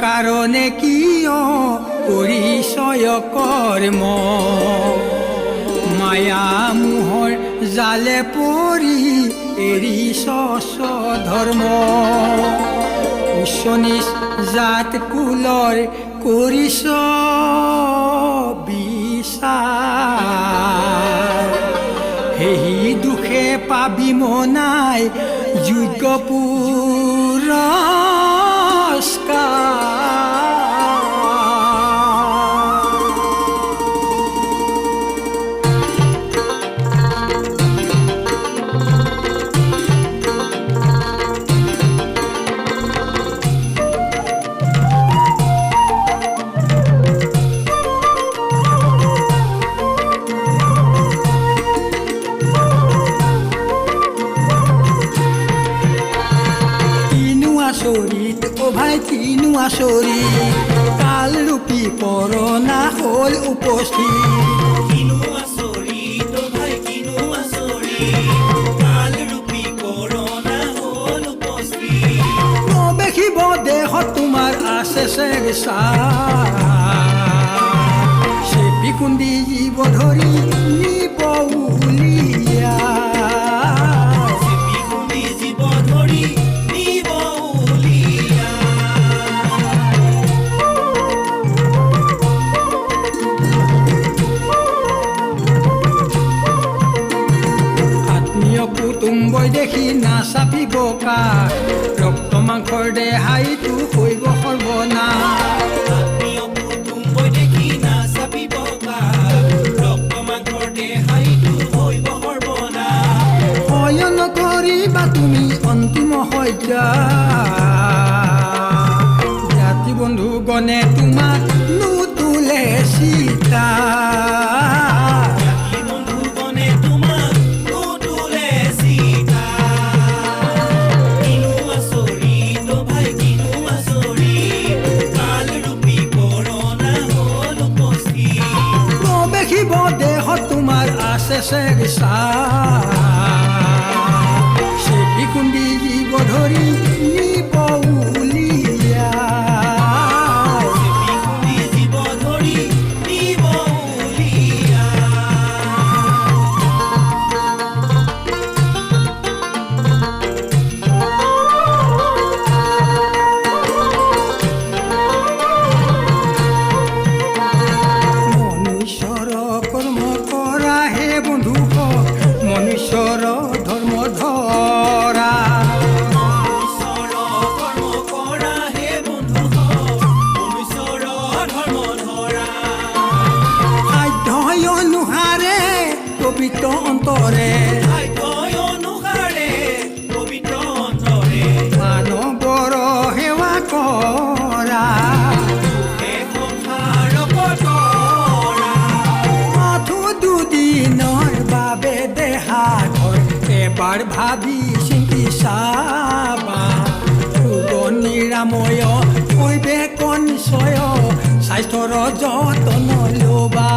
কাৰণে কিয় পৰিচয় কৰ্ম মায়া মোহৰ জালে পৰি এৰিছ ধৰ্ম উচ্চ নিচ জাত কুলৰ কৰিছ বিচাৰ সেই দুখে পাবি মনাই যোগ্য আচৰি কাল ৰূপী কৰোণা হ'ল উপস্থিত কিনো আচৰিত ভাই কিনো আচৰিত কাল ৰূপী কৰোণা হ'ল উপস্থিত প্ৰৱেশিব দেহত তোমাৰ আছে চেগচা চেপি কুন্দি জীৱ ধৰি নিব উলিয়া চেপি খুন্দি জীৱ ধৰি নিব উলিয়া আত্মীয় কুটুম্বই দেখি নাচাপিব কাষ ৰক্ত মাংসৰ দেহাইটো কৰিব সৰ্বনাশ আত্মীয় কুটুম্বই দেখি নাচাপিব কাষ ৰক্ত মাংসৰ দেহাইটো হৈব সৰ্বনাশ শয়ন কৰিবা তুমি অন্তিম শয্যা জাতি বন্ধু গণে তোমাক নুতুলে চিতা জাতি বন্ধুগণে তোমাক নুতুলে চিতা কিনো আচৰিত ভাই কিনো আচৰিত কাল ৰূপী কৰোণা হ'ল উপস্থিত প্ৰৱেশিব দেহত তোমাৰ আছে চেগচা চেপি কুন্দি জীৱ ধৰি নিব উলিয়া চেপি খুন্দি জীৱ ধৰি নিব উলিয়া মনুষ্যৰ কৰ্ম কৰা হে বন্ধু মনুষ্যৰ ধৰ্ম ধৰা মনুষ্যৰ কৰ্ম কৰা হে বন্ধু মনুষ্যৰ ধৰ্ম ধৰা সাধ্য অনুসাৰে পবিত্ৰ অন্তৰে সাধ্য অনুসাৰে পবিত্ৰ অন্তৰে মানৱৰ সেৱা কৰা হে সংসাৰ কতৰা মাথো দুদিনৰ বাবে দেহা ঘৰ এবাৰ ভাবি চিন্তি চাবা ৰোগ নিৰাময় পৰিৱেশ নিশ্চয় স্বাস্থ্যৰ যতন ল'বা